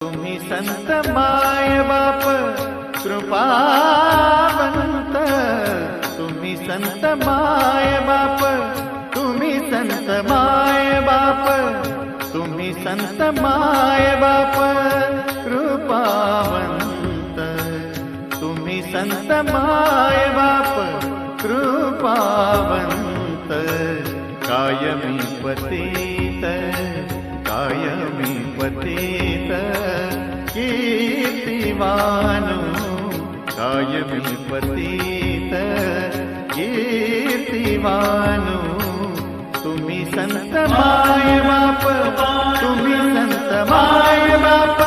तुम्ही संत माय बाप कृपावंत, तुम्ही संत माय बाप, तुम्ही संत माय बाप, तुम्ही संत माय बाप कृपावंत, तुम्ही संत माय बाप कृपावंत, कायमी पतित कायमी पतित कीर्तिवानो, कायमी पतित कीर्तिवानो, तुम्ही संत माय बाप, तुम्ही संत माय बाप,